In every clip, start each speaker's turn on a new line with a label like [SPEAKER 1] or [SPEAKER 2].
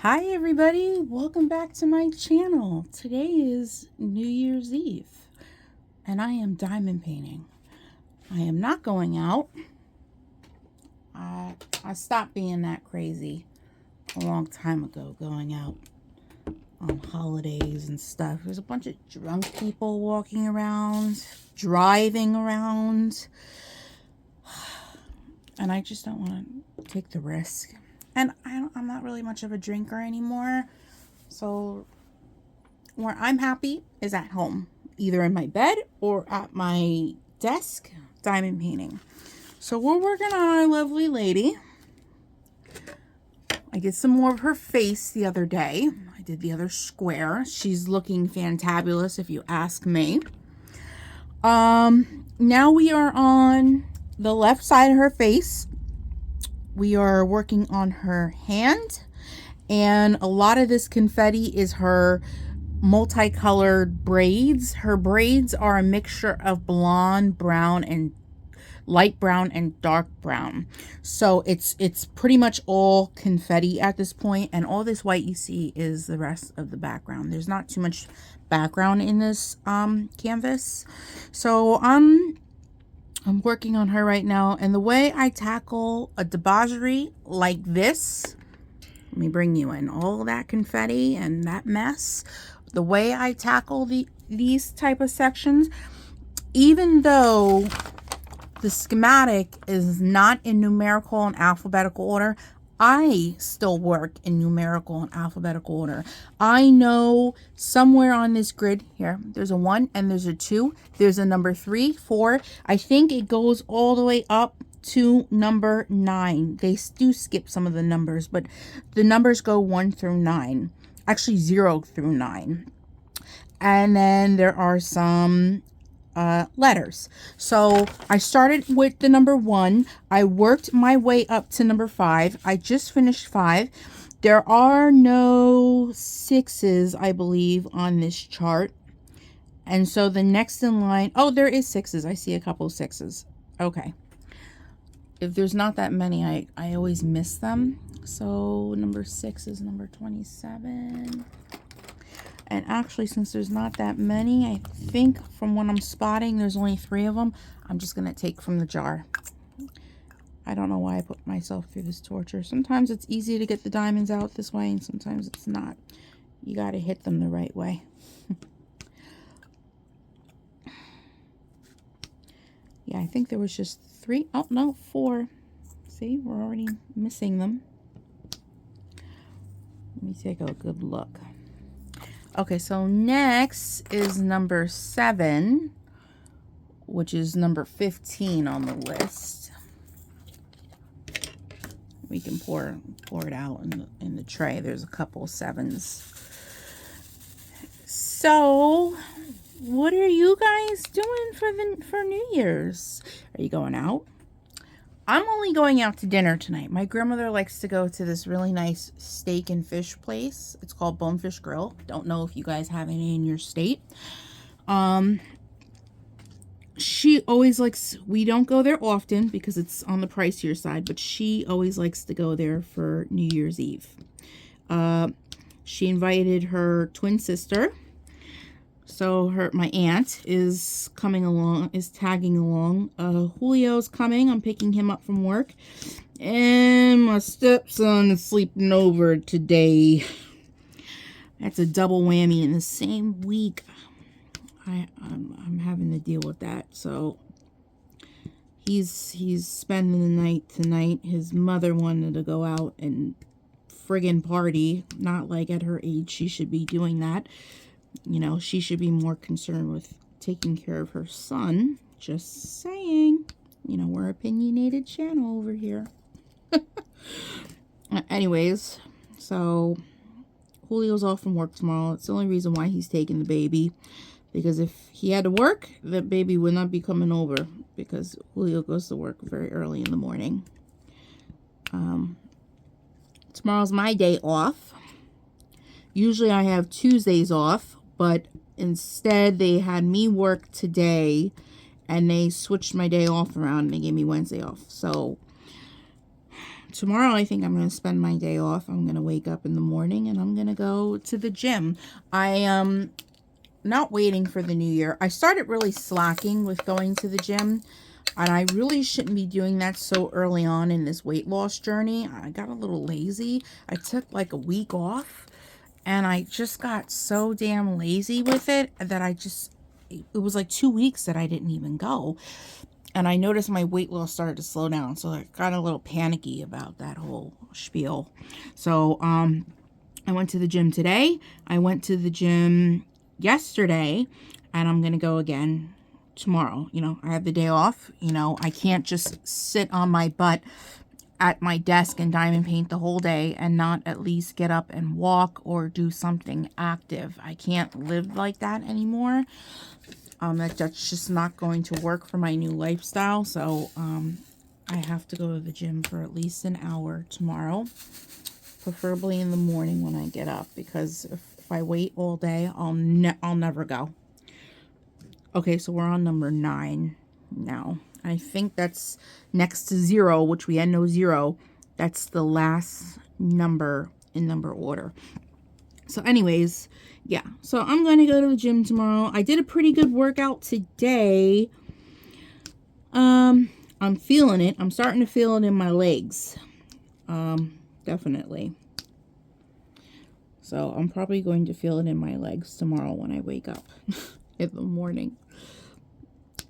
[SPEAKER 1] Hi everybody, welcome back to my channel. Today is New Year's Eve and I am diamond painting. I am not going out. I stopped being that crazy a long time ago, going out on holidays and stuff. There's a bunch of drunk people walking around, driving around, and I just don't want to take the risk. And I'm not really much of a drinker anymore. So where I'm happy is at home, either in my bed or at my desk, diamond painting. So we're working on our lovely lady. I did some more of her face the other day. I did the other square. She's looking fantabulous if you ask me. Now we are on the left side of her face. We are working on her hand, and a lot of this confetti is her multicolored braids. Her braids are a mixture of blonde, brown, and light brown and dark brown. So it's pretty much all confetti at this point, and all this white you see is the rest of the background. There's not too much background in this canvas. So I'm working on her right now, and the way I tackle a debauchery like this, let me bring you in all that confetti and that mess. The way I tackle these type of sections, even though the schematic is not in numerical and alphabetical order, I still work in numerical and alphabetical order. I know somewhere on this grid here, there's a 1 and there's a 2. There's a number 3, 4. I think it goes all the way up to number 9. They do skip some of the numbers, but the numbers go 1 through 9. Actually 0 through 9. And then there are some letters. So I started with the number 1. I worked my way up to number 5. I just finished 5. There are no 6s, I believe, on this chart. And so the next in line, oh, there is 6s. I see a couple of 6s. Okay. If there's not that many, I always miss them. So number 6 is number 27. And actually, since there's not that many, I think from what I'm spotting, there's only 3 of them. I'm just going to take from the jar. I don't know why I put myself through this torture. Sometimes it's easy to get the diamonds out this way, and sometimes it's not. You got to hit them the right way. Yeah, I think there was just 3. Oh, no, 4. See, we're already missing them. Let me take a good look. Okay, so next is number 7, which is number 15 on the list. We can pour it out in the tray. There's a couple of 7s. So, what are you guys doing for New Year's? Are you going out? I'm only going out to dinner tonight. My grandmother likes to go to this really nice steak and fish place. It's called Bonefish Grill. Don't know if you guys have any in your state. She always likes, we don't go there often because it's on the pricier side, but she always likes to go there for New Year's Eve. She invited her twin sister. So my aunt is coming along, is tagging along. Julio's coming. I'm picking him up from work. And my stepson is sleeping over today. That's a double whammy in the same week. I'm having to deal with that. So he's spending the night tonight. His mother wanted to go out and friggin' party. Not like at her age she should be doing that. You know, she should be more concerned with taking care of her son. Just saying. You know, we're an opinionated channel over here. Anyways, so Julio's off from work tomorrow. It's the only reason why he's taking the baby. Because if he had to work, the baby would not be coming over. Because Julio goes to work very early in the morning. Tomorrow's my day off. Usually I have Tuesdays off. But instead, they had me work today, and they switched my day off around, and they gave me Wednesday off. So tomorrow I think I'm going to spend my day off. I'm going to wake up in the morning and I'm going to go to the gym. I am not waiting for the new year. I started really slacking with going to the gym, and I really shouldn't be doing that so early on in this weight loss journey. I got a little lazy. I took like a week off, and I just got so damn lazy with it that it was like 2 weeks that I didn't even go. And I noticed my weight loss started to slow down, so I got a little panicky about that whole spiel. So I went to the gym today. I went to the gym yesterday, and I'm gonna go again tomorrow. You know, I have the day off. You know, I can't just sit on my butt at my desk and diamond paint the whole day and not at least get up and walk or do something active. I can't live like that anymore. That's just not going to work for my new lifestyle. So I have to go to the gym for at least an hour tomorrow, preferably in the morning when I get up, because if I wait all day, I'll never go. Okay, so we're on number 9 now. I think that's next to 0, which we had no 0. That's the last number in number order. So anyways, yeah. So I'm going to go to the gym tomorrow. I did a pretty good workout today. I'm feeling it. I'm starting to feel it in my legs. Definitely. So I'm probably going to feel it in my legs tomorrow when I wake up in the morning.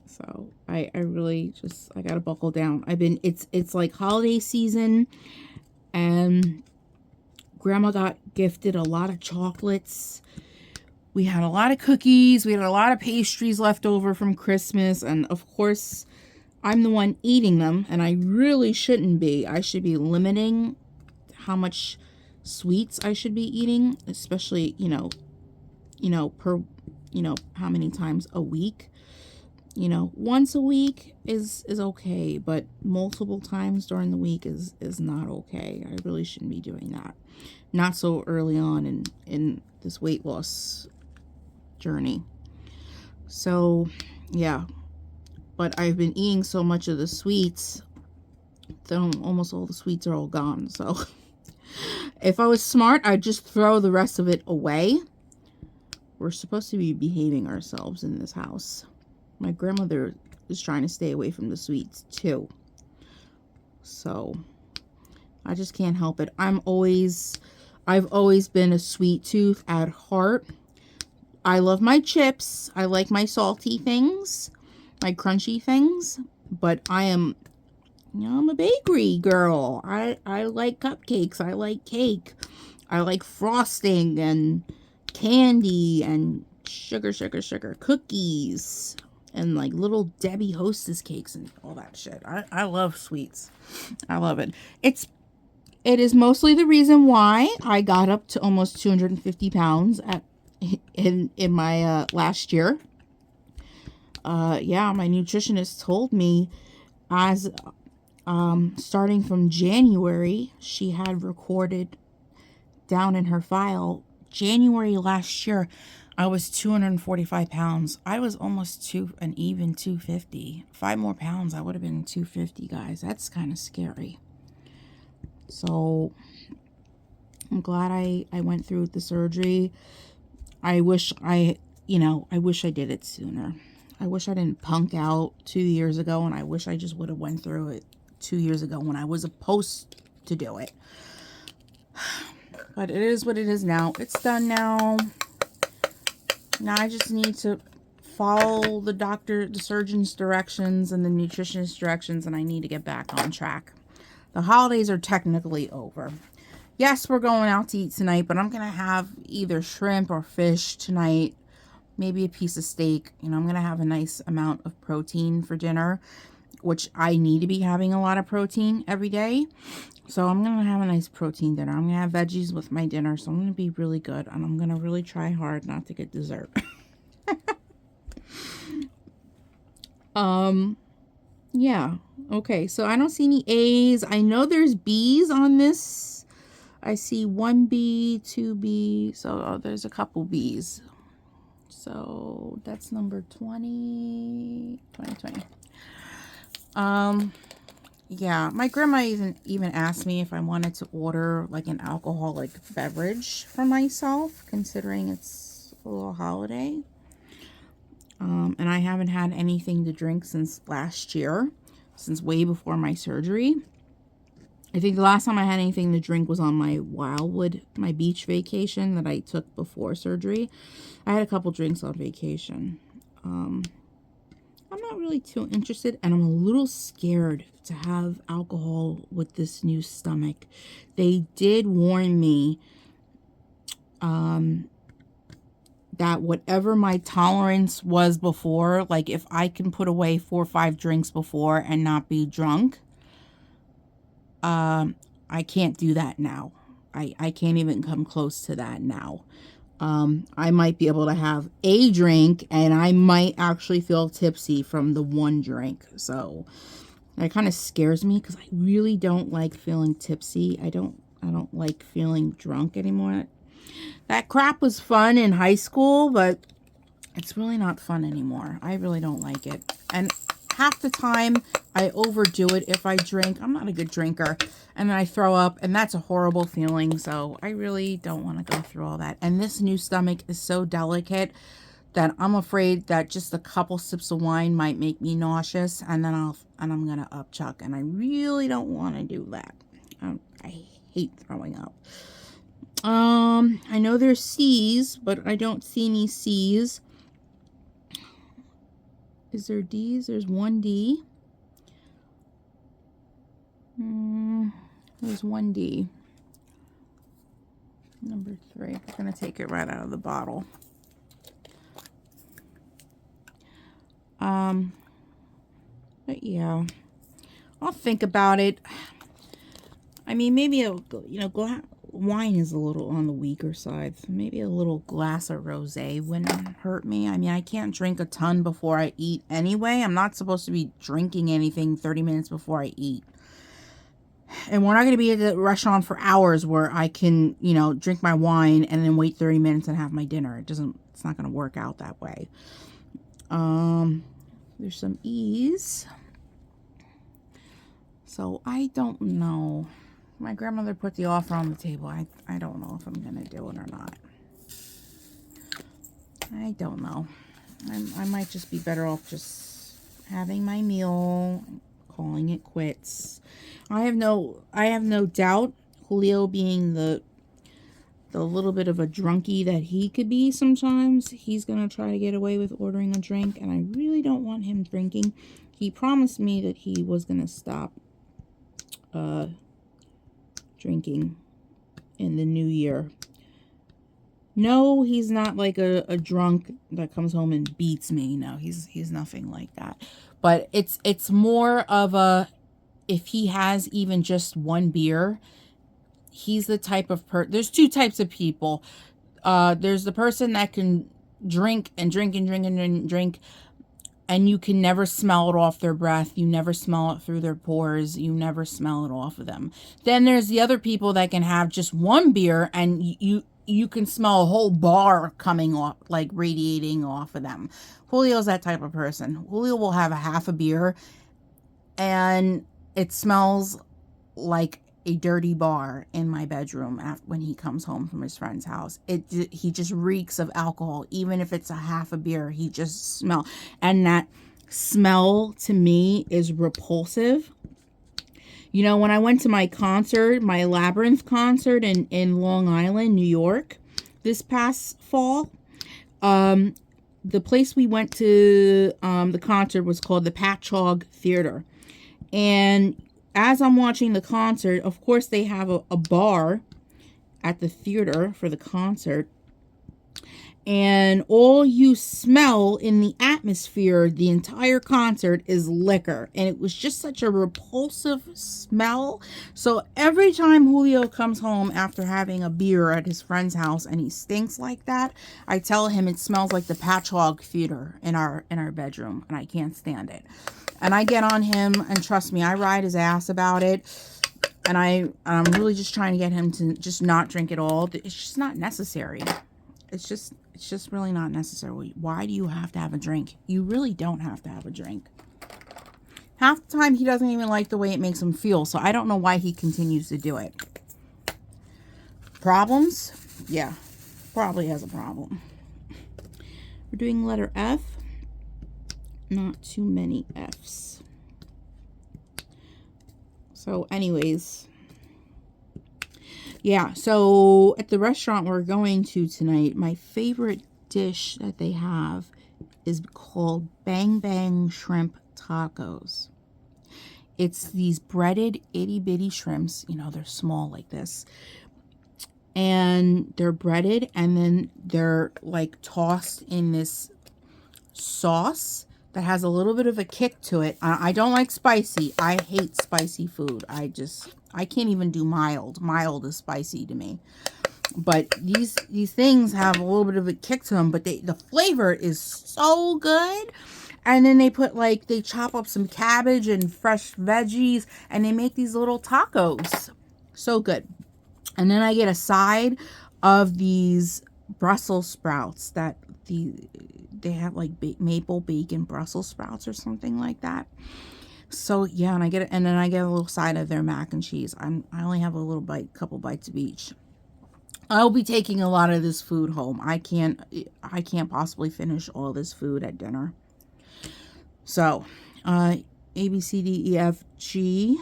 [SPEAKER 1] So I really just, I gotta buckle down. It's like holiday season, and Grandma got gifted a lot of chocolates. We had a lot of cookies. We had a lot of pastries left over from Christmas. And of course, I'm the one eating them, and I really shouldn't be. I should be limiting how much sweets I should be eating, especially, per, how many times a week. Once a week is okay, but multiple times during the week is not okay. I really shouldn't be doing that. Not so early on in this weight loss journey. So, yeah. But I've been eating so much of the sweets that almost all the sweets are all gone. So, if I was smart, I'd just throw the rest of it away. We're supposed to be behaving ourselves in this house. My grandmother is trying to stay away from the sweets too. So I just can't help it. I've always been a sweet tooth at heart. I love my chips. I like my salty things, my crunchy things, but I'm a bakery girl. I like cupcakes. I like cake. I like frosting and candy and sugar cookies. And like little Debbie Hostess cakes and all that shit. I love sweets. I love it. It is mostly the reason why I got up to almost 250 pounds in my last year. Yeah, my nutritionist told me as starting from January, she had recorded down in her file, January last year, I was 245 pounds. I was almost an even 250. 5 more pounds, I would have been 250, guys. That's kind of scary. So I'm glad I went through with the surgery. I wish I did it sooner. I wish I didn't punk out 2 years ago, and I wish I just would have went through it 2 years ago when I was supposed to do it. But it is what it is now. It's done now. Now I just need to follow the surgeon's directions and the nutritionist's directions, and I need to get back on track. The holidays are technically over. Yes, we're going out to eat tonight, but I'm going to have either shrimp or fish tonight, maybe a piece of steak. I'm going to have a nice amount of protein for dinner, which I need to be having a lot of protein every day. So I'm going to have a nice protein dinner. I'm going to have veggies with my dinner. So I'm going to be really good. And I'm going to really try hard not to get dessert. Yeah. Okay. So I don't see any A's. I know there's B's on this. I see 1 B, 2 B. So there's a couple B's. So that's number 20. Yeah, my grandma even asked me if I wanted to order like an alcoholic beverage for myself, considering it's a little holiday. And I haven't had anything to drink since last year, since way before my surgery. I think the last time I had anything to drink was on my Wildwood, my beach vacation that I took before surgery. I had a couple drinks on vacation. I'm not really too interested, and I'm a little scared to have alcohol with this new stomach. They did warn me that whatever my tolerance was before, like if I can put away 4 or 5 drinks before and not be drunk, I can't do that now. I can't even come close to that now. I might be able to have a drink and I might actually feel tipsy from the one drink. So that kind of scares me because I really don't like feeling tipsy. I don't like feeling drunk anymore. That crap was fun in high school, but it's really not fun anymore. I really don't like it. And half the time I overdo it if I drink. I'm not a good drinker. And then I throw up, and that's a horrible feeling. So I really don't want to go through all that. And this new stomach is so delicate that I'm afraid that just a couple sips of wine might make me nauseous, and then I'm gonna upchuck, and I really don't want to do that. I hate throwing up. I know there's C's, but I don't see any C's. Is there D's? There's one D. There's one D. Number 3. I'm going to take it right out of the bottle. But yeah, I'll think about it. I mean, maybe wine is a little on the weaker side. So maybe a little glass of rosé wouldn't hurt me. I mean, I can't drink a ton before I eat anyway. I'm not supposed to be drinking anything 30 minutes before I eat. And we're not going to be at the restaurant for hours where I can, drink my wine and then wait 30 minutes and have my dinner. It's not going to work out that way. There's some E's. So I don't know. My grandmother put the offer on the table. I don't know if I'm going to do it or not. I don't know. I might just be better off just having my meal, calling it quits. I have no doubt, Julio being the little bit of a drunkie that he could be sometimes, he's going to try to get away with ordering a drink, and I really don't want him drinking. He promised me that he was going to stop drinking in the new year. No, he's not like a drunk that comes home and beats me. No, he's nothing like that. But it's more of a, if he has even just one beer, he's the type of there's 2 types of people. There's the person that can drink and drink and drink and drink, and you can never smell it off their breath. You never smell it through their pores. You never smell it off of them. Then there's the other people that can have just one beer, and you can smell a whole bar coming off, like radiating off of them. Julio's that type of person. Julio will have a half a beer, and it smells like a dirty bar in my bedroom when he comes home from his friend's house. He just reeks of alcohol. Even if it's a half a beer, he just smells. And that smell to me is repulsive. When I went to my concert, my Labyrinth concert in Long Island, New York, this past fall, the place we went to, the concert was called the Patchogue Theater. And as I'm watching the concert, of course, they have a bar at the theater for the concert. And all you smell in the atmosphere, the entire concert, is liquor. And it was just such a repulsive smell. So every time Julio comes home after having a beer at his friend's house and he stinks like that, I tell him it smells like the Patchogue Theater in our bedroom. And I can't stand it. And I get on him, and trust me, I ride his ass about it. And I'm really just trying to get him to just not drink at all. It's just not necessary. It's just really not necessary. Why do you have to have a drink? You really don't have to have a drink. Half the time he doesn't even like the way it makes him feel, so I don't know why he continues to do it. Problems? Yeah, probably has a problem. We're doing letter F. Not too many F's. So anyways, yeah, so at the restaurant we're going to tonight, my favorite dish that they have is called Bang Bang Shrimp Tacos. It's these breaded itty bitty shrimps, you know, they're small like this. And they're breaded and then they're like tossed in this sauce that has a little bit of a kick to it. I don't like spicy. I hate spicy food. I can't even do mild. Mild is spicy to me. But these things have a little bit of a kick to them, but the flavor is so good. And then they put they chop up some cabbage and fresh veggies and they make these little tacos. So good. And then I get a side of these Brussels sprouts that they have like maple bacon Brussels sprouts or something like that. So yeah, and then I get a little side of their mac and cheese. I only have a couple bites of each. I'll be taking a lot of this food home. I can't possibly finish all this food at dinner. So, A, B, C, D, E, F, G.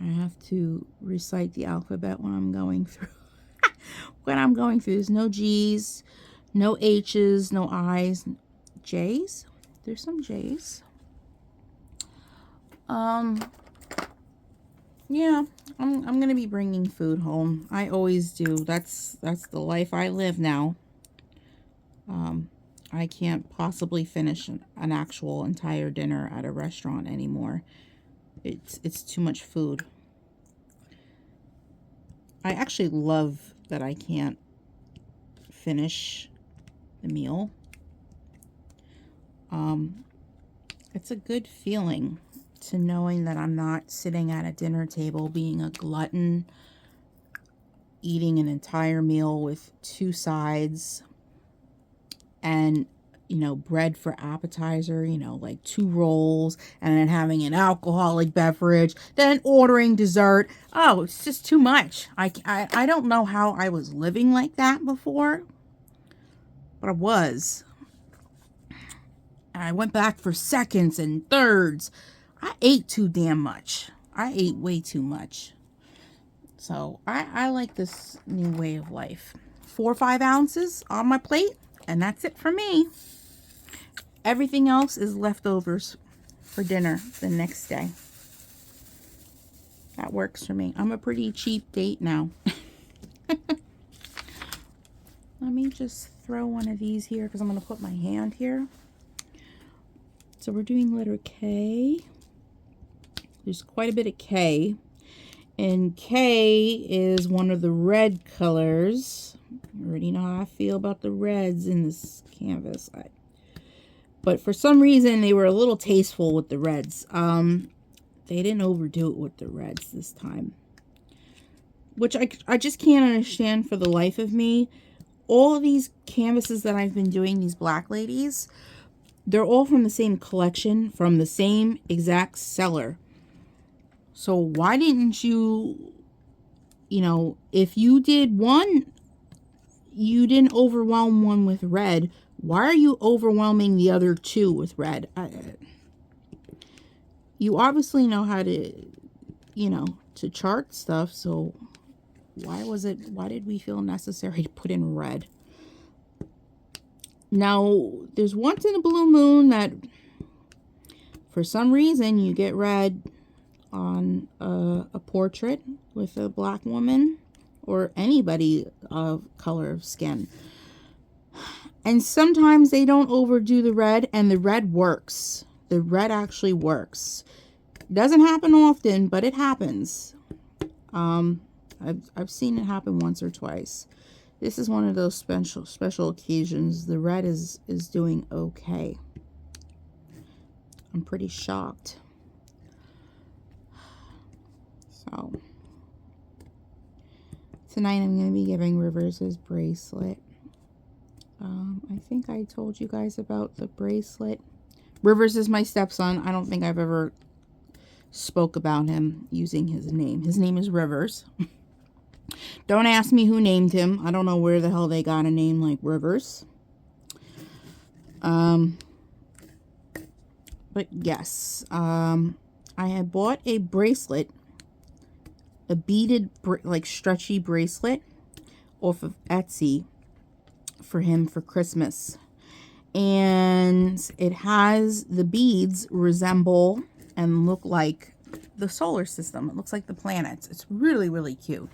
[SPEAKER 1] I have to recite the alphabet when I'm going through. There's no G's, no H's, no I's, J's. There's some J's. Yeah, I'm gonna be bringing food home. I always do. That's the life I live now. I can't possibly finish an actual entire dinner at a restaurant anymore. It's too much food. I actually love that I can't finish the meal. It's a good feeling to knowing that I'm not sitting at a dinner table being a glutton, eating an entire meal with 2 sides and, you know, bread for appetizer, you know, like 2 rolls, and then having an alcoholic beverage, then ordering dessert. Oh, it's just too much. I don't know how I was living like that before, but I was. And I went back for seconds and thirds. I ate too damn much. I ate way too much. So I like this new way of life. 4 or 5 ounces on my plate, and that's it for me. Everything else is leftovers for dinner the next day. That works for me. I'm a pretty cheap date now. Let me just throw one of these here because I'm going to put my hand here. So we're doing letter K. There's quite a bit of K. And K is one of the red colors. You already know how I feel about the reds in this canvas. But for some reason, they were a little tasteful with the reds. They didn't overdo it with the reds this time. Which I just can't understand for the life of me. All of these canvases that I've been doing, these black ladies, they're all from the same collection, from the same exact seller. So why didn't you, if you did one, you didn't overwhelm one with red. Why are you overwhelming the other 2 with red? You obviously know how to, to chart stuff. So why did we feel necessary to put in red? Now, there's once in a blue moon that for some reason you get red on a portrait with a black woman or anybody of color of skin. And sometimes they don't overdo the red, and the red works. The red actually works. It doesn't happen often, but it happens. I've seen it happen once or twice. This is one of those special occasions. The red is doing okay. I'm pretty shocked. So tonight I'm going to be giving Rivers his bracelet. I think I told you guys about the bracelet Rivers is my stepson. I don't think I've ever spoke about him using his name. His name is Rivers. Don't ask me who named him. I don't know where the hell they got a name like Rivers. But yes, I had bought a bracelet, a beaded, like stretchy bracelet off of Etsy for him for Christmas. And it has the beads resemble and look like the solar system. It looks like the planets. It's really, really cute.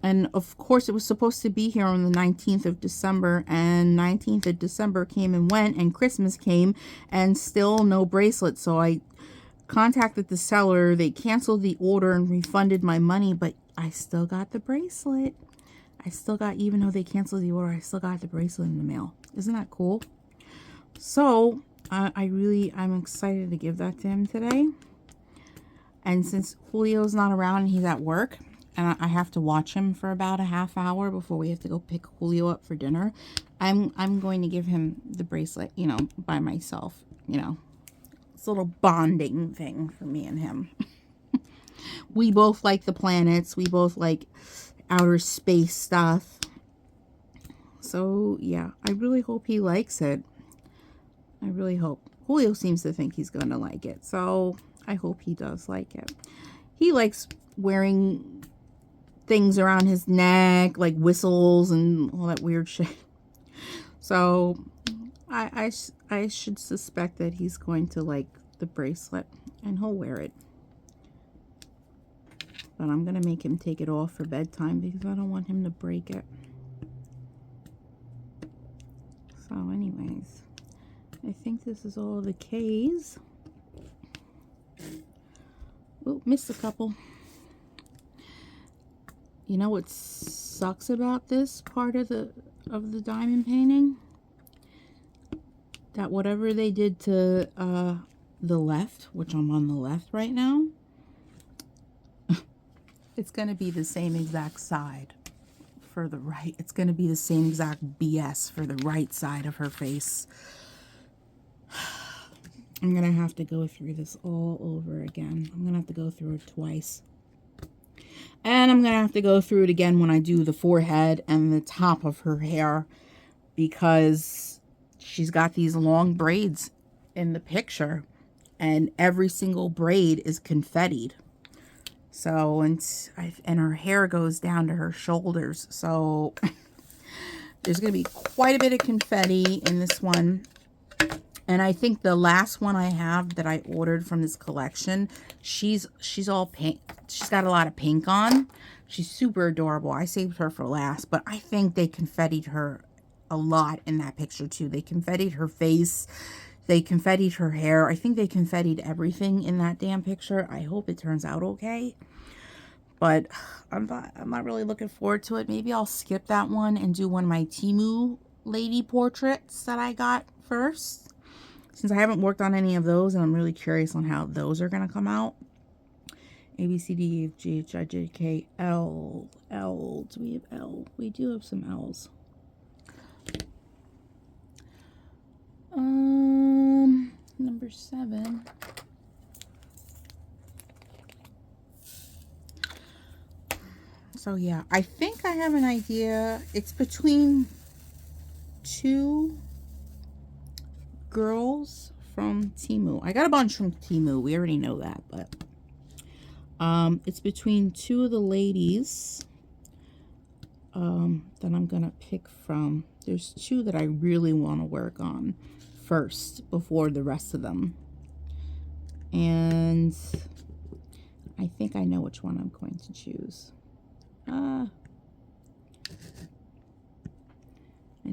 [SPEAKER 1] And of course it was supposed to be here on the 19th of December, and 19th of December came and went, and Christmas came and still no bracelet. So I contacted the seller. They canceled the order and refunded my money, but I still got the bracelet. I still got, even though they canceled the order, I still got the bracelet in the mail. Isn't that cool? So I'm excited to give that to him today. And since Julio's not around and he's at work, and I have to watch him for about a half hour before we have to go pick Julio up for dinner, I'm going to give him the bracelet, you know, by myself, you know. It's a little bonding thing for me and him. We both like the planets. We both like outer space stuff. So, yeah, I really hope he likes it. I really hope. Julio seems to think he's going to like it. So, I hope he does like it. He likes wearing things around his neck, like whistles and all that weird shit. So, I should suspect that he's going to like the bracelet, and he'll wear it. But I'm going to make him take it off for bedtime because I don't want him to break it. So anyways, I think this is all the K's. Oh, missed a couple. You know what sucks about this part of the diamond painting? That whatever they did to the left, which I'm on the left right now, it's going to be the same exact side for the right. It's going to be the same exact BS for the right side of her face. I'm going to have to go through this all over again. I'm going to have to go through it twice. And I'm going to have to go through it again when I do the forehead and the top of her hair, because she's got these long braids in the picture and every single braid is confettied. So, and her hair goes down to her shoulders. So there's going to be quite a bit of confetti in this one. And I think the last one I have that I ordered from this collection, she's all pink. She's got a lot of pink on. She's super adorable. I saved her for last, but I think they confettied her a lot in that picture too. They confettied her face. They confettied her hair. I think they confettied everything in that damn picture. I hope it turns out okay. But I'm not really looking forward to it. Maybe I'll skip that one and do one of my Temu lady portraits that I got first, since I haven't worked on any of those and I'm really curious on how those are going to come out. A, B, C, D, E, F, G, H, I, J, K, L. L. Do we have L? We do have some L's. Number 7. So yeah, I think I have an idea. It's between 2 girls from Temu. I got a bunch from Temu. We already know that, but it's between 2 of the ladies that I'm gonna pick from. There's 2 that I really want to work on first before the rest of them, and I think I know which one I'm going to choose. I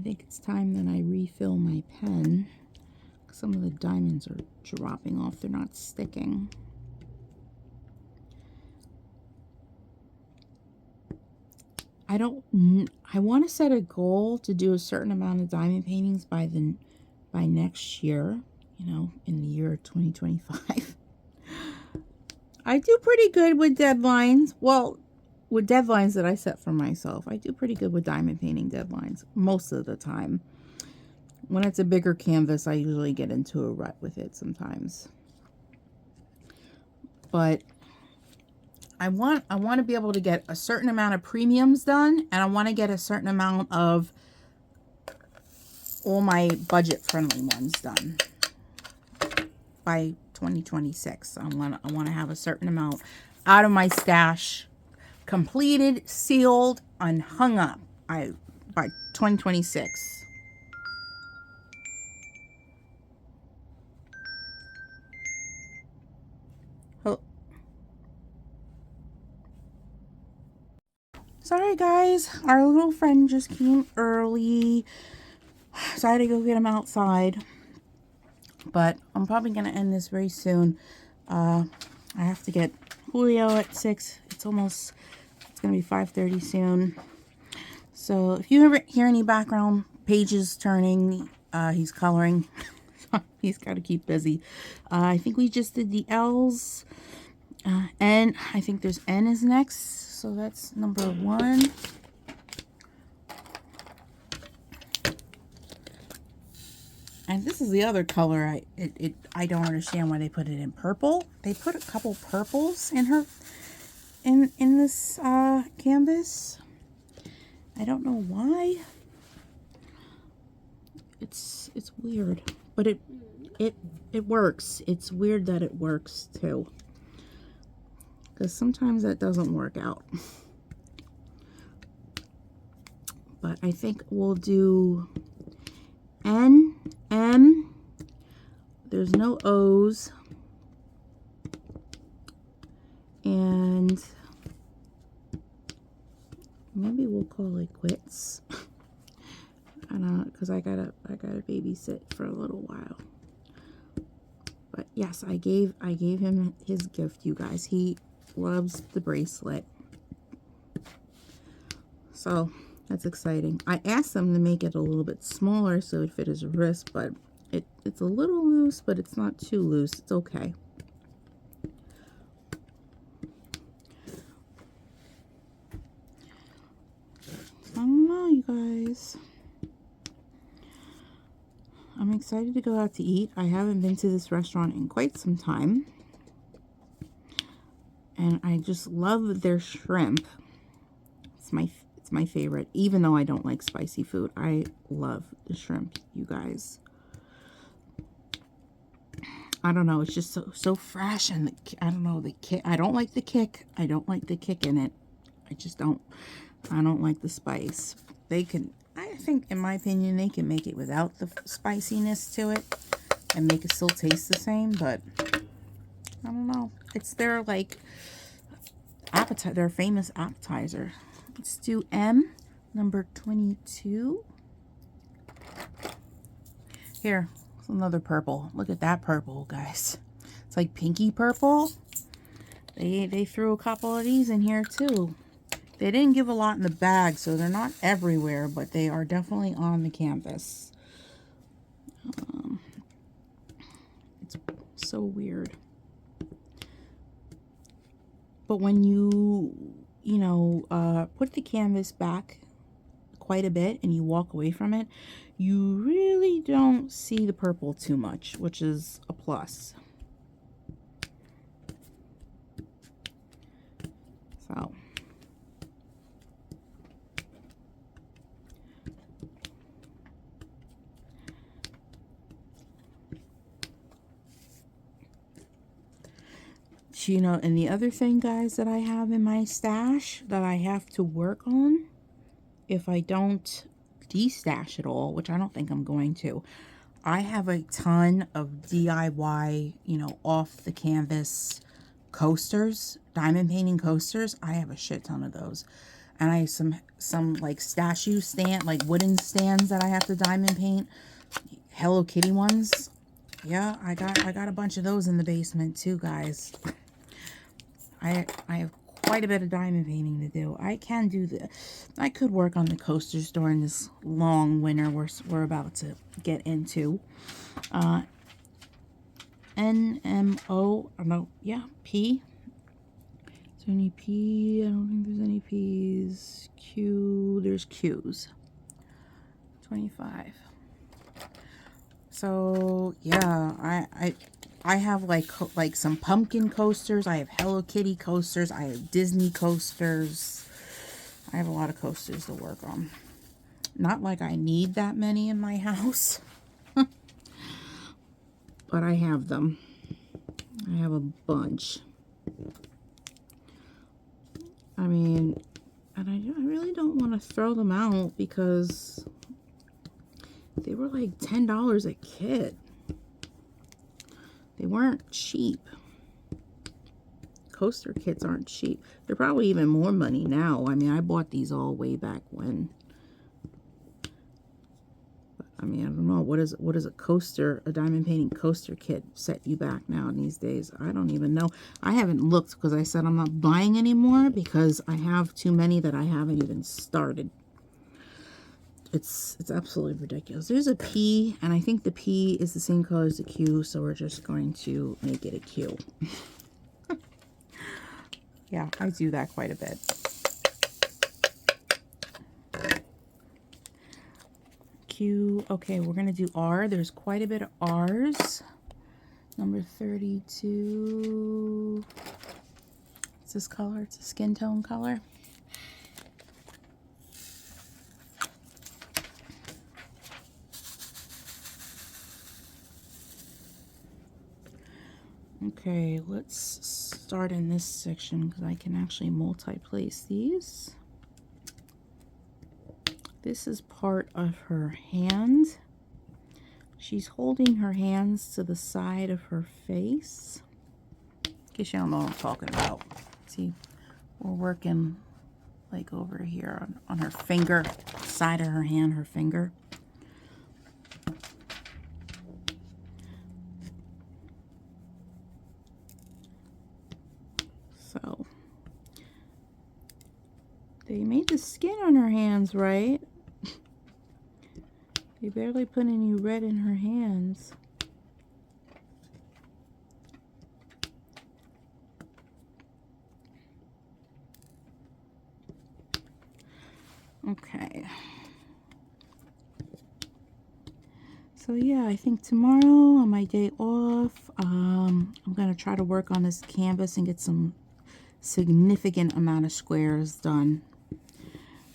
[SPEAKER 1] think it's time that I refill my pen. Some of the diamonds are dropping off. They're not sticking. I want to set a goal to do a certain amount of diamond paintings by next year, you know, in the year 2025. I do pretty good with deadlines. Well, with deadlines that I set for myself. I do pretty good with diamond painting deadlines most of the time. when it's a bigger canvas, I usually get into a rut with it sometimes. But I want to be able to get a certain amount of premiums done, and I want to get a certain amount of all my budget friendly ones done by 2026. I want to have a certain amount out of my stash completed, sealed, and hung up by 2026. Oh. Sorry guys, our little friend just came early, so I had to go get him outside. But I'm probably going to end this very soon. I have to get Julio at 6. It's going to be 5:30 soon. So if you ever hear any background pages turning, he's coloring. He's got to keep busy. I think we just did the L's. N, I think there's N is next. So that's number 1. And this is the other color. I don't understand why they put it in purple. They put a couple purples in her in this canvas. I don't know why. It's weird, but it works. It's weird that it works too, because sometimes that doesn't work out. But I think we'll do N, M, there's no O's, and maybe we'll call it quits. I know, because I gotta babysit for a little while. But yes, I gave him his gift, you guys. He loves the bracelet, so that's exciting. I asked them to make it a little bit smaller so it fit his wrist, but it's a little loose, but it's not too loose. It's okay. I don't know, you guys. I'm excited to go out to eat. I haven't been to this restaurant in quite some time. And I just love their shrimp. It's my favorite, even though I don't like spicy food. I love the shrimp, you guys. I don't know, it's just so fresh, and I don't know, the kick. I don't like the kick. I don't like the kick in it. I just don't. I don't like the spice. They can, I think, in my opinion, they can make it without the spiciness to it and make it still taste the same, but I don't know. It's their like appetizer, their famous appetizer. Let's do M, number 22. Here, it's another purple. Look at that purple, guys. It's like pinky purple. They threw a couple of these in here too. They didn't give a lot in the bag, so they're not everywhere, but they are definitely on the canvas. It's so weird. But when you put the canvas back quite a bit and you walk away from it, you really don't see the purple too much, which is a plus. So and the other thing, guys, that I have in my stash that I have to work on, if I don't destash it all, which I don't think I'm going to, I have a ton of DIY, off the canvas coasters, diamond painting coasters. I have a shit ton of those. And I have some like statue stand, like wooden stands that I have to diamond paint. Hello Kitty ones. Yeah, I got a bunch of those in the basement too, guys. I have quite a bit of diamond painting to do. I can do I could work on the coasters during this long winter we're about to get into. N, M, O, no, yeah, P. Is there any P? I don't think there's any P's. Q, there's Q's. 25. So yeah, I have like some pumpkin coasters. I have Hello Kitty coasters. I have Disney coasters. I have a lot of coasters to work on. Not like I need that many in my house, but I have them. I have a bunch. I mean, and I really don't want to throw them out because they were like $10 a kit. They weren't cheap. Coaster kits aren't cheap. They're probably even more money now. I mean, I bought these all way back when. But, I mean, I don't know. What is a coaster, a diamond painting coaster kit set you back now these days? I don't even know. I haven't looked because I said I'm not buying anymore because I have too many that I haven't even started. It's absolutely ridiculous. There's a P, and I think the P is the same color as the Q, so we're just going to make it a Q. Yeah, I do that quite a bit. Q. Okay, we're going to do R. There's quite a bit of R's. Number 32. What's this color? It's a skin tone color. Okay, let's start in this section because I can actually multi-place these. This is part of her hand. She's holding her hands to the side of her face. In case you don't know what I'm talking about. See, we're working like over here on her finger, side of her hand, her finger. So they made the skin on her hands right. They barely put any red in her hands. Okay. So yeah, I think tomorrow on my day off, I'm going to try to work on this canvas and get some significant amount of squares done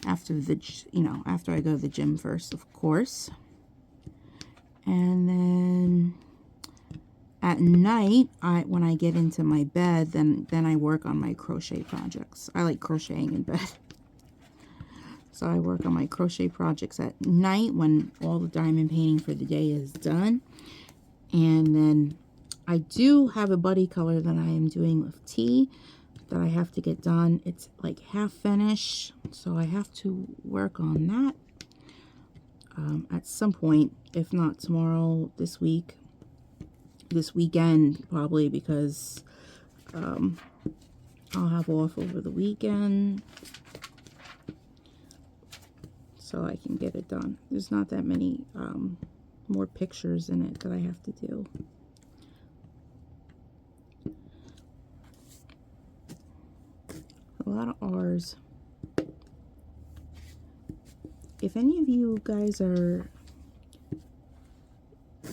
[SPEAKER 1] after the, after I go to the gym first, of course. And then at night, when I get into my bed, then I work on my crochet projects. I like crocheting in bed. So I work on my crochet projects at night when all the diamond painting for the day is done. And then I do have a buddy color that I am doing with tea that I have to get done. It's like half finished, so I have to work on that at some point, if not tomorrow, this weekend probably, because I'll have off over the weekend so I can get it done. There's not that many more pictures in it that I have to do. A lot of R's. If any of you guys are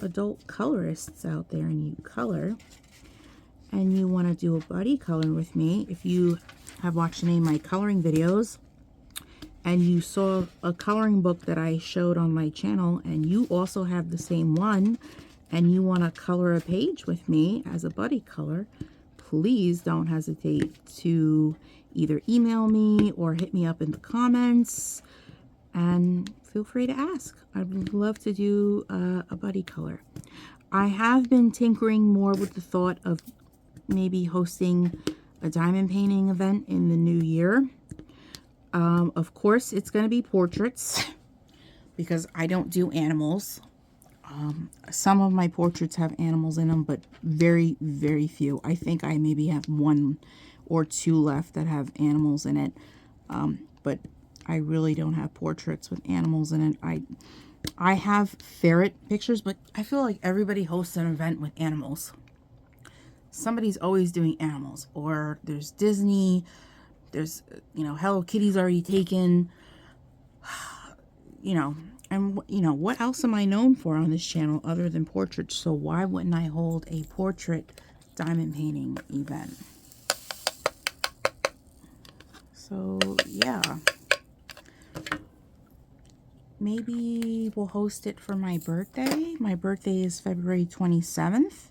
[SPEAKER 1] adult colorists out there and you color and you want to do a buddy color with me, if you have watched any of my coloring videos and you saw a coloring book that I showed on my channel and you also have the same one and you want to color a page with me as a buddy color, please don't hesitate to either email me or hit me up in the comments, and feel free to ask. I would love to do a buddy color. I have been tinkering more with the thought of maybe hosting a diamond painting event in the new year. Of course, it's going to be portraits because I don't do animals. Some of my portraits have animals in them, but very, very few. I think I maybe have 1 or 2 left that have animals in it. But I really don't have portraits with animals in it. I have ferret pictures, but I feel like everybody hosts an event with animals. Somebody's always doing animals. Or there's Disney, there's, Hello Kitty's already taken. And, you know, what else am I known for on this channel other than portraits? So why wouldn't I hold a portrait diamond painting event? So, yeah. Maybe we'll host it for my birthday. My birthday is February 27th.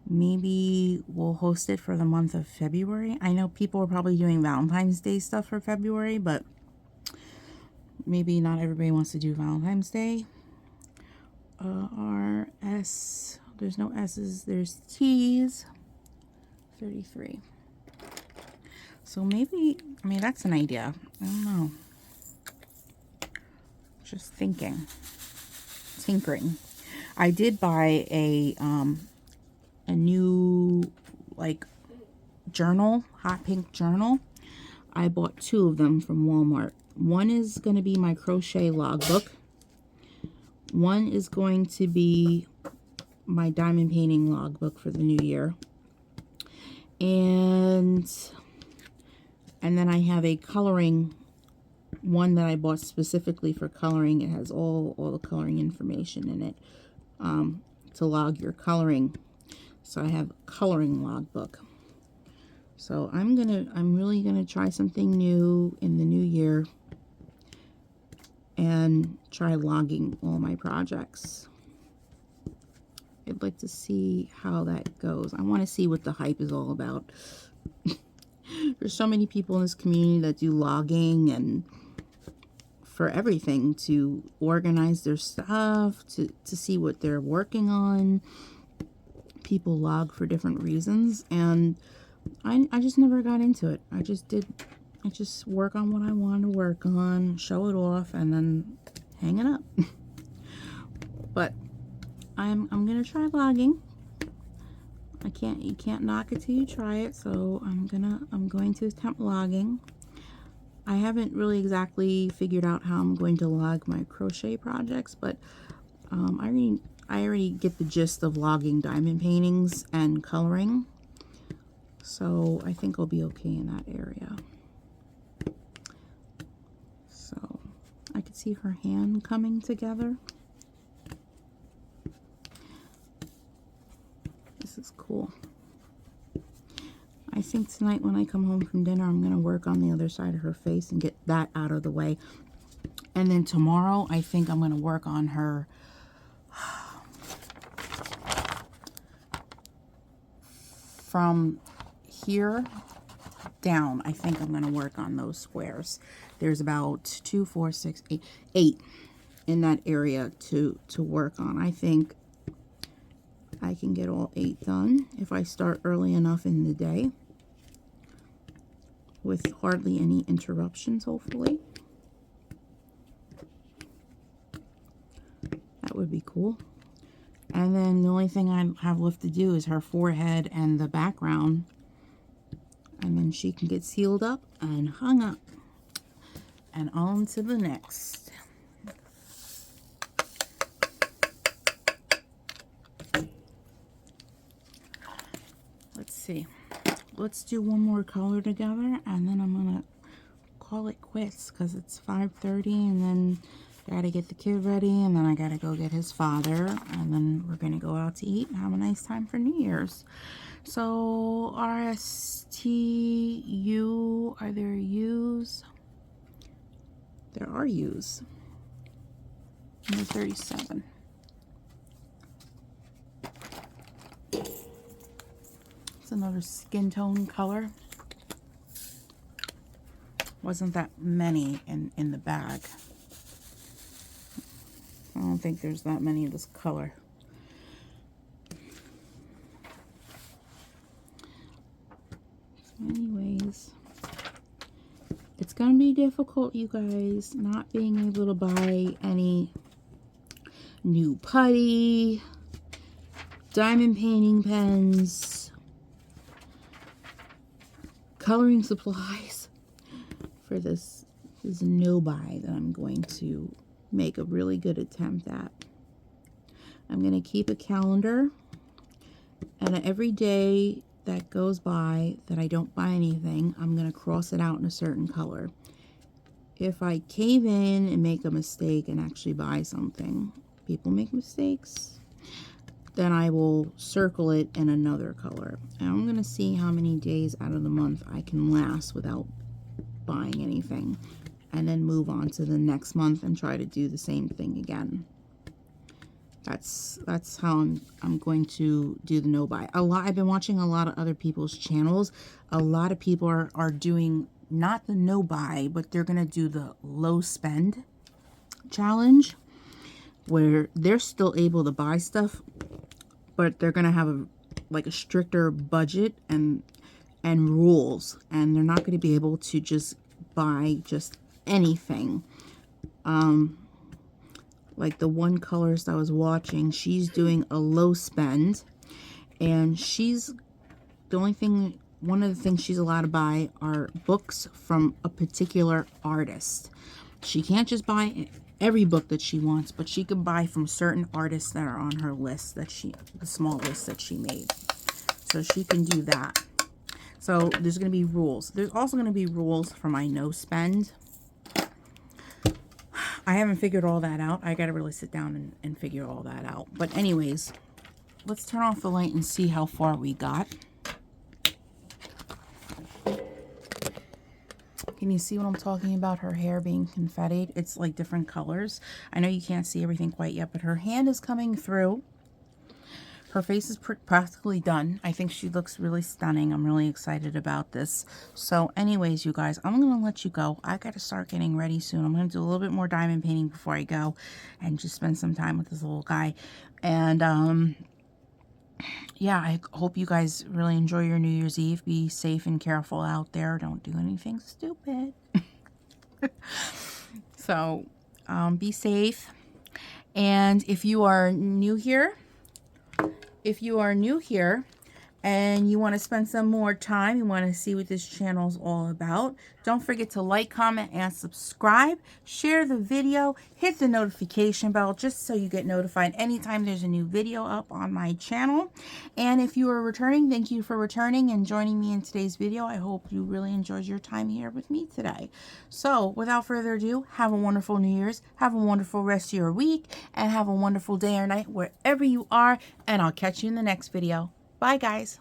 [SPEAKER 1] Maybe we'll host it for the month of February. I know people are probably doing Valentine's Day stuff for February, but maybe not everybody wants to do Valentine's Day. RS, there's no S's, there's T's. 33. So maybe, I mean, that's an idea. I don't know. Just thinking. Tinkering. I did buy a new, like, journal, hot pink journal. I bought 2 of them from Walmart. One is going to be my crochet logbook. One is going to be my diamond painting logbook for the new year. And then I have a coloring one that I bought specifically for coloring. It has all the coloring information in it to log your coloring. So I have a coloring logbook. So I'm really gonna try something new in the new year and try logging all my projects. I'd like to see how that goes. I want to see what the hype is all about. There's so many people in this community that do logging and for everything, to organize their stuff, to see what they're working on. People log for different reasons, and I just never got into it. I just work on what I want to work on, show it off, and then hang it up. But I'm gonna try logging. You can't knock it till you try it, so I'm going to attempt logging. I haven't really exactly figured out how I'm going to log my crochet projects, but I already get the gist of logging diamond paintings and coloring, so I think I'll be okay in that area. So I could see her hand coming together. This is cool. I think tonight when I come home from dinner, I'm going to work on the other side of her face and get that out of the way. And then tomorrow, I think I'm going to work on her from here down. I think I'm going to work on those squares. There's about 2, 4, 6, 8 in that area to work on. I think I can get all 8 done if I start early enough in the day with hardly any interruptions, hopefully. That would be cool. And then the only thing I have left to do is her forehead and the background, and then she can get sealed up and hung up. And on to the next. Let's see. Let's do one more color together, and then I'm gonna call it quits because it's 5:30, and then gotta get the kid ready, and then I gotta go get his father, and then we're gonna go out to eat and have a nice time for New Year's. So RSTU, are there U's? There are U's. Number 37. It's another skin tone color. Wasn't that many in the bag. I don't think there's that many of this color. So anyways, it's gonna be difficult, you guys, not being able to buy any new putty, diamond painting pens, coloring supplies for this is a no buy that I'm going to make a really good attempt at. I'm going to keep a calendar, and every day that goes by that I don't buy anything, I'm going to cross it out in a certain color. if I cave in and make a mistake and actually buy something, people make mistakes, then I will circle it in another color. And I'm going to see how many days out of the month I can last without buying anything, and then move on to the next month and try to do the same thing again. That's how I'm going to do the no buy. I've been watching a lot of other people's channels. A lot of people are doing not the no buy, but they're gonna do the low spend challenge, where they're still able to buy stuff, but they're gonna have a stricter budget and rules, and they're not gonna be able to just buy just anything. Like the one colorist I was watching, she's doing a low spend, and one of the things she's allowed to buy are books from a particular artist. She can't just buy every book that she wants, but she can buy from certain artists that are on her list, the small list that she made. So she can do that. So there's going to be rules. There's also going to be rules for my no spend. I haven't figured all that out. I got to really sit down and figure all that out. But anyways, let's turn off the light and see how far we got. Can you see what I'm talking about? Her hair being confettied. It's like different colors. I know you can't see everything quite yet, but her hand is coming through. Her face is practically done. I think she looks really stunning. I'm really excited about this. So anyways, you guys, I'm going to let you go. I got to start getting ready soon. I'm going to do a little bit more diamond painting before I go and just spend some time with this little guy. And yeah, I hope you guys really enjoy your New Year's Eve. Be safe and careful out there. Don't do anything stupid. So be safe. And if you are new here, and you want to spend some more time, you want to see what this channel is all about, don't forget to like, comment, and subscribe. Share the video. Hit the notification bell just so you get notified anytime there's a new video up on my channel. And if you are returning, thank you for returning and joining me in today's video. I hope you really enjoyed your time here with me today. So without further ado, have a wonderful New Year's. Have a wonderful rest of your week, and have a wonderful day or night wherever you are. And I'll catch you in the next video. Bye, guys.